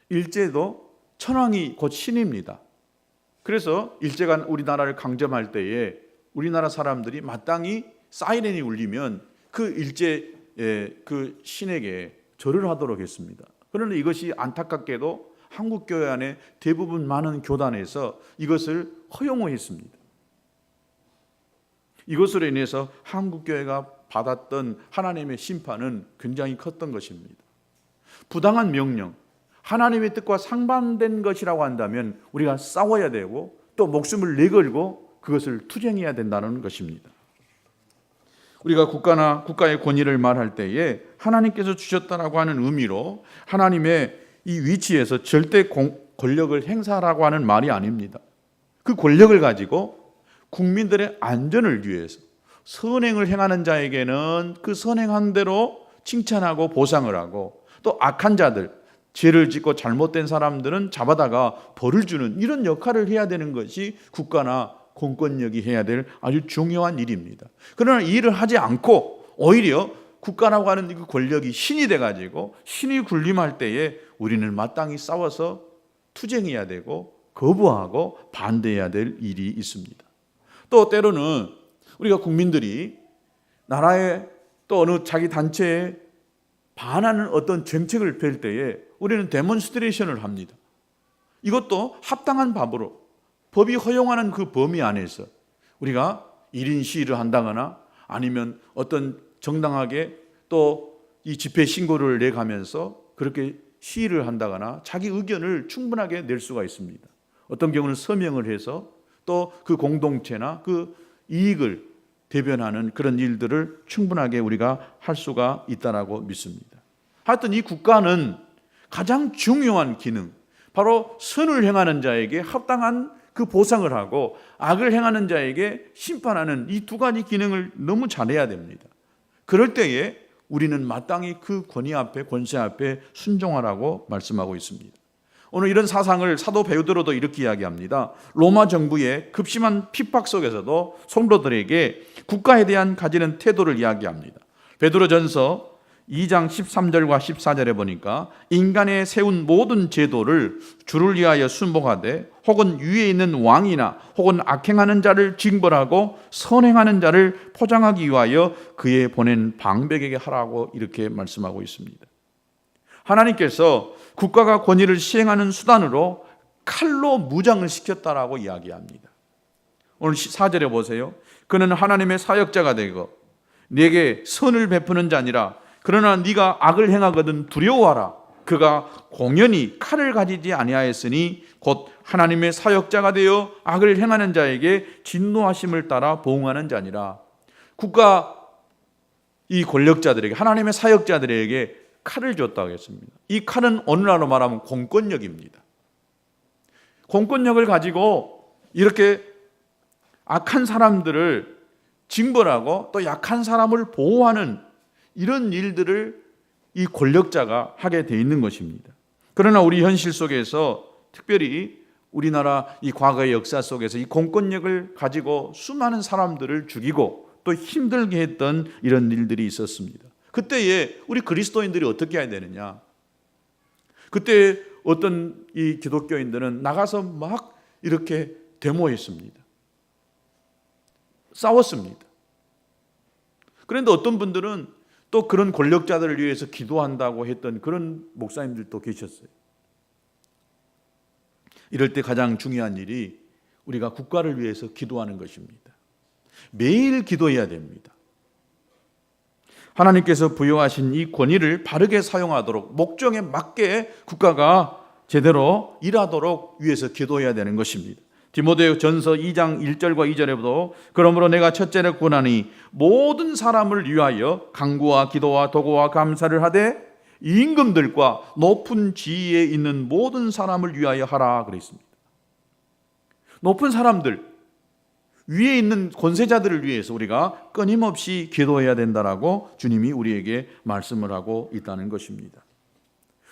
S1: 일제도 천황이 곧 신입니다. 그래서 일제가 우리나라를 강점할 때에 우리나라 사람들이 마땅히 사이렌이 울리면 그 일제 그 신에게 절을 하도록 했습니다. 그러나 이것이 안타깝게도 한국 교회 안에 대부분 많은 교단에서 이것을 허용했습니다. 이것으로 인해서 한국 교회가 받았던 하나님의 심판은 굉장히 컸던 것입니다. 부당한 명령, 하나님의 뜻과 상반된 것이라고 한다면 우리가 싸워야 되고 또 목숨을 내걸고 그것을 투쟁해야 된다는 것입니다. 우리가 국가나 국가의 권위를 말할 때에 하나님께서 주셨다라고 하는 의미로 하나님의 이 위치에서 절대 권력을 행사하라고 하는 말이 아닙니다. 그 권력을 가지고 국민들의 안전을 위해서 선행을 행하는 자에게는 그 선행한 대로 칭찬하고 보상을 하고, 또 악한 자들, 죄를 짓고 잘못된 사람들은 잡아다가 벌을 주는 이런 역할을 해야 되는 것이 국가나 공권력이 해야 될 아주 중요한 일입니다. 그러나 이 일을 하지 않고 오히려 국가라고 하는 그 권력이 신이 돼가지고 신이 군림할 때에 우리는 마땅히 싸워서 투쟁해야 되고 거부하고 반대해야 될 일이 있습니다. 또 때로는 우리가 국민들이 나라에 또 어느 자기 단체에 반하는 어떤 정책을 펼 때에 우리는 데몬스트레이션을 합니다. 이것도 합당한 법으로 법이 허용하는 그 범위 안에서 우리가 1인 시위를 한다거나 아니면 어떤 정당하게 또 이 집회 신고를 내가면서 그렇게 시위를 한다거나 자기 의견을 충분하게 낼 수가 있습니다. 어떤 경우는 서명을 해서 또 그 공동체나 그 이익을 대변하는 그런 일들을 충분하게 우리가 할 수가 있다라고 믿습니다. 하여튼 이 국가는 가장 중요한 기능, 바로 선을 행하는 자에게 합당한 그 보상을 하고 악을 행하는 자에게 심판하는 이 두 가지 기능을 너무 잘해야 됩니다. 그럴 때에 우리는 마땅히 그 권위 앞에, 권세 앞에 순종하라고 말씀하고 있습니다. 오늘 이런 사상을 사도 베드로도 이렇게 이야기합니다. 로마 정부의 급심한 핍박 속에서도 성도들에게 국가에 대한 가지는 태도를 이야기합니다. 베드로전서 2장 13절과 14절에 보니까 인간의 세운 모든 제도를 주를 위하여 순복하되 혹은 위에 있는 왕이나 혹은 악행하는 자를 징벌하고 선행하는 자를 포장하기 위하여 그의 보낸 방백에게 하라고 이렇게 말씀하고 있습니다. 하나님께서 국가가 권위를 시행하는 수단으로 칼로 무장을 시켰다라고 이야기합니다. 오늘 4절에 보세요. 그는 하나님의 사역자가 되고 네게 선을 베푸는 자니라. 그러나 네가 악을 행하거든 두려워하라. 그가 공연히 칼을 가지지 아니하였으니 곧 하나님의 사역자가 되어 악을 행하는 자에게 진노하심을 따라 보응하는 자니라. 국가 이 권력자들에게, 하나님의 사역자들에게 칼을 줬다고 했습니다. 이 칼은 오늘날로 말하면 공권력입니다. 공권력을 가지고 이렇게 악한 사람들을 징벌하고 또 약한 사람을 보호하는 이런 일들을 이 권력자가 하게 돼 있는 것입니다. 그러나 우리 현실 속에서 특별히 우리나라 이 과거의 역사 속에서 이 공권력을 가지고 수많은 사람들을 죽이고 또 힘들게 했던 이런 일들이 있었습니다. 그때에 우리 그리스도인들이 어떻게 해야 되느냐? 그때 어떤 이 기독교인들은 나가서 막 이렇게 데모했습니다. 싸웠습니다. 그런데 어떤 분들은 또 그런 권력자들을 위해서 기도한다고 했던 그런 목사님들도 계셨어요. 이럴 때 가장 중요한 일이 우리가 국가를 위해서 기도하는 것입니다. 매일 기도해야 됩니다. 하나님께서 부여하신 이 권위를 바르게 사용하도록 목적에 맞게 국가가 제대로 일하도록 위해서 기도해야 되는 것입니다. 디모데전서 2장 1절과 2절에도 그러므로 내가 첫째로 권하니 모든 사람을 위하여 간구와 기도와 도구와 감사를 하되 임금들과 높은 지위에 있는 모든 사람을 위하여 하라 그랬습니다. 높은 사람들, 위에 있는 권세자들을 위해서 우리가 끊임없이 기도해야 된다라고 주님이 우리에게 말씀을 하고 있다는 것입니다.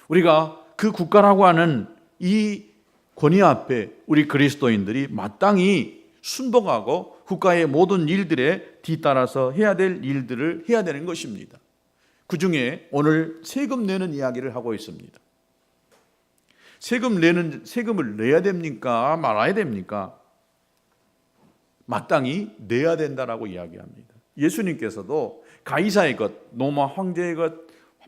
S1: 우리가 그 국가라고 하는 이 권위 앞에 우리 그리스도인들이 마땅히 순복하고 국가의 모든 일들에 뒤따라서 해야 될 일들을 해야 되는 것입니다. 그 중에 오늘 세금 내는 이야기를 하고 있습니다. 세금을 내야 됩니까? 말아야 됩니까? 마땅히 내야 된다라고 이야기합니다. 예수님께서도 가이사의 것, 로마 황제의 것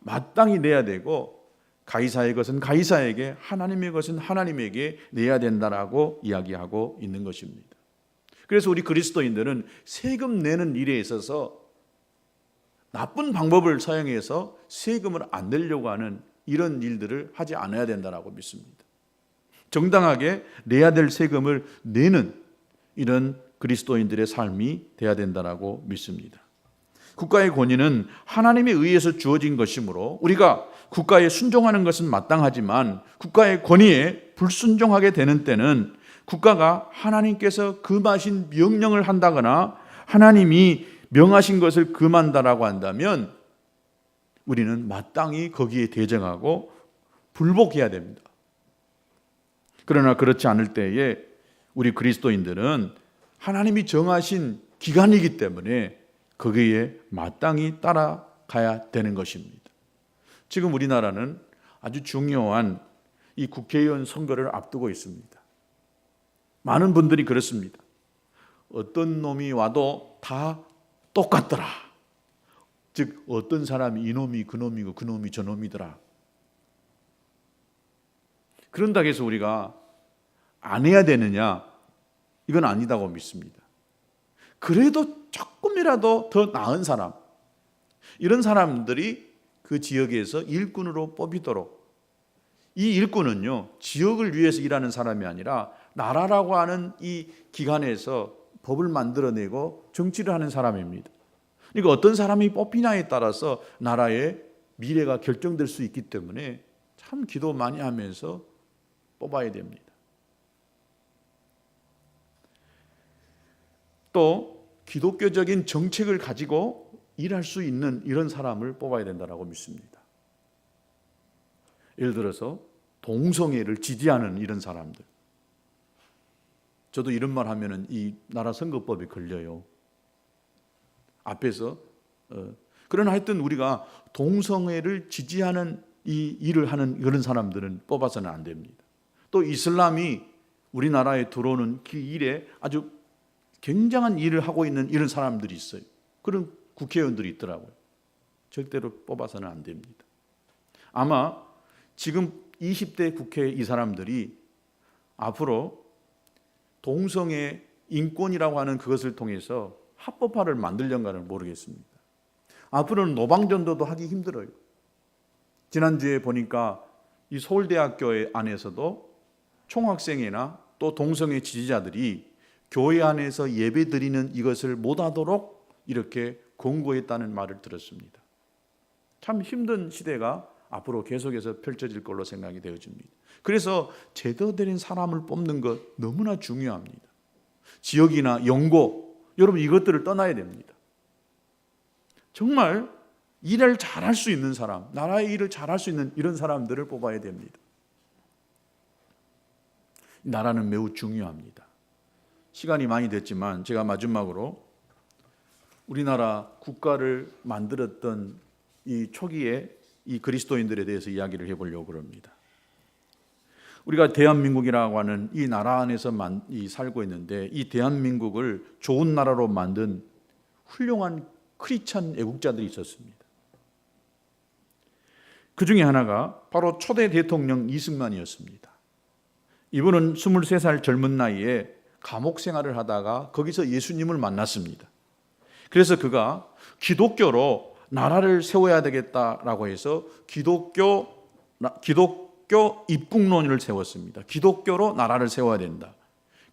S1: 마땅히 내야 되고 가이사의 것은 가이사에게, 하나님의 것은 하나님에게 내야 된다라고 이야기하고 있는 것입니다. 그래서 우리 그리스도인들은 세금 내는 일에 있어서 나쁜 방법을 사용해서 세금을 안 내려고 하는 이런 일들을 하지 않아야 된다고 믿습니다. 정당하게 내야 될 세금을 내는 이런 그리스도인들의 삶이 돼야 된다고 믿습니다. 국가의 권위는 하나님에 의해서 주어진 것이므로 우리가 국가에 순종하는 것은 마땅하지만 국가의 권위에 불순종하게 되는 때는 국가가 하나님께서 금하신 명령을 한다거나 하나님이 명하신 것을 금한다라고 한다면 우리는 마땅히 거기에 대적하고 불복해야 됩니다. 그러나 그렇지 않을 때에 우리 그리스도인들은 하나님이 정하신 기간이기 때문에 거기에 마땅히 따라가야 되는 것입니다. 지금 우리나라는 아주 중요한 이 국회의원 선거를 앞두고 있습니다. 많은 분들이 그렇습니다. 어떤 놈이 와도 다 똑같더라. 즉 어떤 사람이 이놈이 그놈이고 그놈이 저놈이더라. 그런다고 해서 우리가 안 해야 되느냐? 이건 아니다고 믿습니다. 그래도 조금이라도 더 나은 사람, 이런 사람들이 그 지역에서 일꾼으로 뽑히도록, 이 일꾼은요 지역을 위해서 일하는 사람이 아니라 나라라고 하는 이 기관에서 법을 만들어내고 정치를 하는 사람입니다. 그러니까 어떤 사람이 뽑히냐에 따라서 나라의 미래가 결정될 수 있기 때문에 참 기도 많이 하면서 뽑아야 됩니다. 또 기독교적인 정책을 가지고 일할 수 있는 이런 사람을 뽑아야 된다고 믿습니다. 예를 들어서 동성애를 지지하는 이런 사람들. 저도 이런 말 하면은 이 나라 선거법에 걸려요. 앞에서. 그러나 하여튼 우리가 동성애를 지지하는 이 일을 하는 그런 사람들은 뽑아서는 안 됩니다. 또 이슬람이 우리나라에 들어오는 그 일에 아주 굉장한 일을 하고 있는 이런 사람들이 있어요. 그런 국회의원들이 있더라고요. 절대로 뽑아서는 안 됩니다. 아마 지금 20대 국회 이 사람들이 앞으로 동성애 인권이라고 하는 그것을 통해서 합법화를 만들려는가는 모르겠습니다. 앞으로는 노방전도도 하기 힘들어요. 지난주에 보니까 이 서울대학교 안에서도 총학생회나 또 동성애 지지자들이 교회 안에서 예배 드리는 이것을 못하도록 이렇게 권고했다는 말을 들었습니다. 참 힘든 시대가 앞으로 계속해서 펼쳐질 걸로 생각이 되어집니다. 그래서 제대로 된 사람을 뽑는 것 너무나 중요합니다. 지역이나 연고, 여러분 이것들을 떠나야 됩니다. 정말 일을 잘할 수 있는 사람, 나라의 일을 잘할 수 있는 이런 사람들을 뽑아야 됩니다. 나라는 매우 중요합니다. 시간이 많이 됐지만 제가 마지막으로 우리나라 국가를 만들었던 이 초기에 이 그리스도인들에 대해서 이야기를 해보려고 합니다. 우리가 대한민국이라고 하는 이 나라 안에서 살고 있는데 이 대한민국을 좋은 나라로 만든 훌륭한 크리스찬 애국자들이 있었습니다. 그 중에 하나가 바로 초대 대통령 이승만이었습니다. 이분은 23살 젊은 나이에 감옥 생활을 하다가 거기서 예수님을 만났습니다. 그래서 그가 기독교로 나라를 세워야 되겠다라고 해서 기독교 입국론을 세웠습니다. 기독교로 나라를 세워야 된다.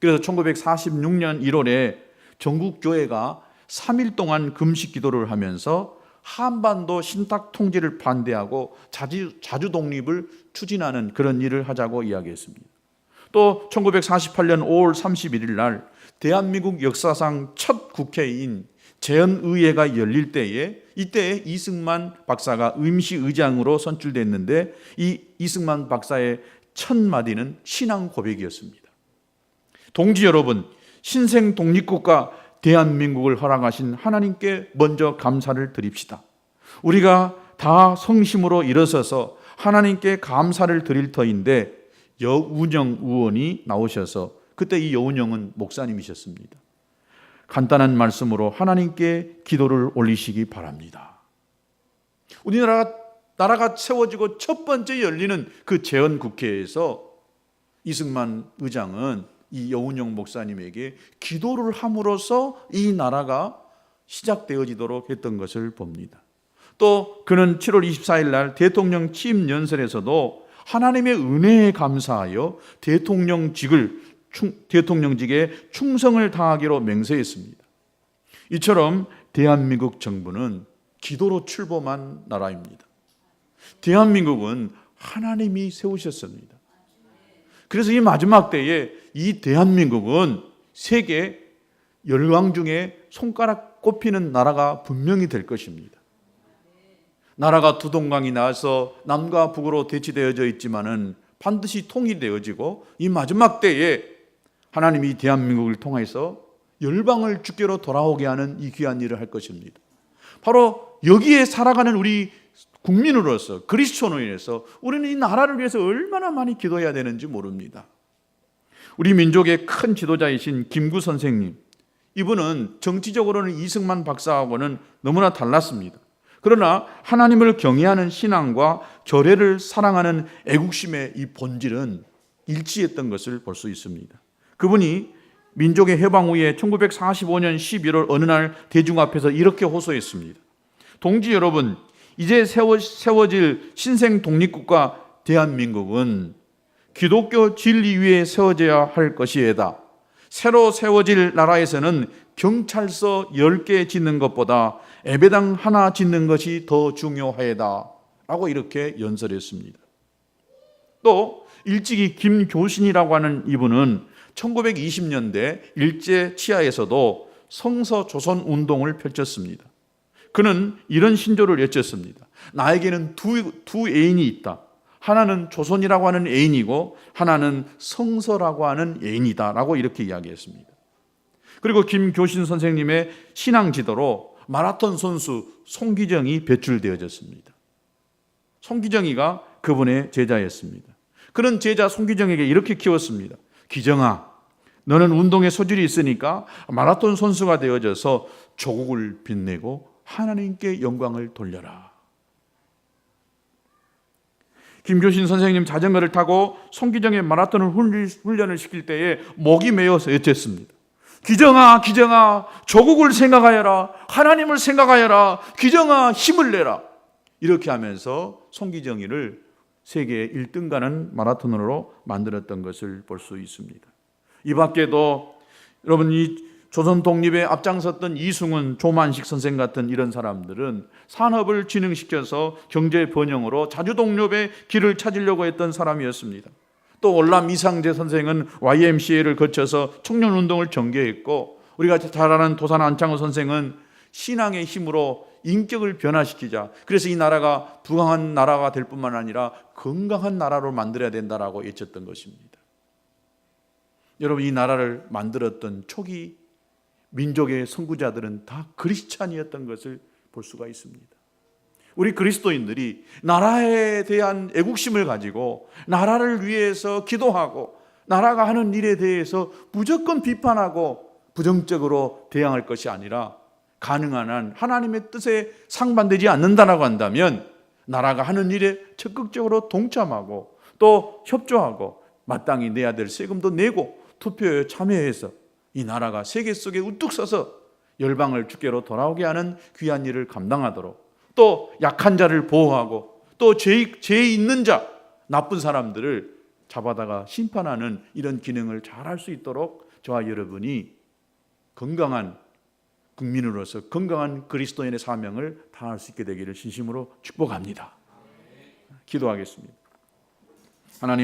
S1: 그래서 1946년 1월에 전국 교회가 3일 동안 금식 기도를 하면서 한반도 신탁 통제를 반대하고 자주 독립을 추진하는 그런 일을 하자고 이야기했습니다. 또 1948년 5월 31일 날 대한민국 역사상 첫 국회인 재헌의회가 열릴 때에 이때 이승만 박사가 임시의장으로 선출됐는데 이 이승만 박사의 첫 마디는 신앙 고백이었습니다. 동지 여러분, 신생 독립국가 대한민국을 허락하신 하나님께 먼저 감사를 드립시다. 우리가 다 성심으로 일어서서 하나님께 감사를 드릴 터인데 여운영 의원이 나오셔서 그때 이 여운영은 목사님이셨습니다. 간단한 말씀으로 하나님께 기도를 올리시기 바랍니다. 우리나라가 나라가 세워지고 첫 번째 열리는 그 재헌국회에서 이승만 의장은 이 여운용 목사님에게 기도를 함으로써 이 나라가 시작되어지도록 했던 것을 봅니다. 또 그는 7월 24일 날 대통령 취임 연설에서도 하나님의 은혜에 감사하여 대통령직에 충성을 다하기로 맹세했습니다. 이처럼 대한민국 정부는 기도로 출범한 나라입니다. 대한민국은 하나님이 세우셨습니다. 그래서 이 마지막 때에 이 대한민국은 세계 열왕 중에 손가락 꼽히는 나라가 분명히 될 것입니다. 나라가 두 동강이 나와서 남과 북으로 대치되어져 있지만은 반드시 통일되어지고 이 마지막 때에 하나님이 대한민국을 통해서 열방을 주께로 돌아오게 하는 이 귀한 일을 할 것입니다. 바로 여기에 살아가는 우리 국민으로서 그리스도인으로서 우리는 이 나라를 위해서 얼마나 많이 기도해야 되는지 모릅니다. 우리 민족의 큰 지도자이신 김구 선생님, 이분은 정치적으로는 이승만 박사하고는 너무나 달랐습니다. 그러나 하나님을 경외하는 신앙과 절에를 사랑하는 애국심의 이 본질은 일치했던 것을 볼 수 있습니다. 그분이 민족의 해방 후에 1945년 11월 어느 날 대중 앞에서 이렇게 호소했습니다. 동지 여러분, 이제 세워질 신생 독립국가 대한민국은 기독교 진리 위에 세워져야 할 것이에다. 새로 세워질 나라에서는 경찰서 10개 짓는 것보다 예배당 하나 짓는 것이 더 중요하다 라고 이렇게 연설했습니다. 또 일찍이 김교신이라고 하는 이분은 1920년대 일제 치하에서도 성서 조선 운동을 펼쳤습니다. 그는 이런 신조를 외쳤습니다. 나에게는 두 애인이 있다. 하나는 조선이라고 하는 애인이고 하나는 성서라고 하는 애인이다 라고 이렇게 이야기했습니다. 그리고 김교신 선생님의 신앙 지도로 마라톤 선수 송기정이 배출되어졌습니다. 송기정이가 그분의 제자였습니다. 그는 제자 송기정에게 이렇게 키웠습니다. 기정아, 너는 운동에 소질이 있으니까 마라톤 선수가 되어져서 조국을 빛내고 하나님께 영광을 돌려라. 김교신 선생님 자전거를 타고 송기정의 마라톤을 훈련을 시킬 때에 목이 메어서 외쳤습니다. 기정아, 기정아, 조국을 생각하여라. 하나님을 생각하여라. 기정아, 힘을 내라. 이렇게 하면서 송기정이를 세계 1등 가는 마라톤으로 만들었던 것을 볼 수 있습니다. 이 밖에도 여러분, 이 조선 독립에 앞장섰던 이승훈, 조만식 선생 같은 이런 사람들은 산업을 진흥시켜서 경제 번영으로 자주독립의 길을 찾으려고 했던 사람이었습니다. 또 월남 이상재 선생은 YMCA를 거쳐서 청년운동을 전개했고, 우리가 잘 아는 도산 안창호 선생은 신앙의 힘으로 인격을 변화시키자. 그래서 이 나라가 부강한 나라가 될 뿐만 아니라 건강한 나라로 만들어야 된다라고 외쳤던 것입니다. 여러분, 이 나라를 만들었던 초기 민족의 선구자들은 다 그리스찬이었던 것을 볼 수가 있습니다. 우리 그리스도인들이 나라에 대한 애국심을 가지고 나라를 위해서 기도하고 나라가 하는 일에 대해서 무조건 비판하고 부정적으로 대항할 것이 아니라 가능한 한 하나님의 뜻에 상반되지 않는다라고 한다면 나라가 하는 일에 적극적으로 동참하고 또 협조하고 마땅히 내야 될 세금도 내고 투표에 참여해서 이 나라가 세계 속에 우뚝 서서 열방을 주께로 돌아오게 하는 귀한 일을 감당하도록, 또 약한 자를 보호하고 또 죄 있는 자, 나쁜 사람들을 잡아다가 심판하는 이런 기능을 잘 할 수 있도록 저와 여러분이 건강한 국민으로서 건강한 그리스도인의 사명을 다할 수 있게 되기를 진심으로 축복합니다. 기도하겠습니다. 하나님,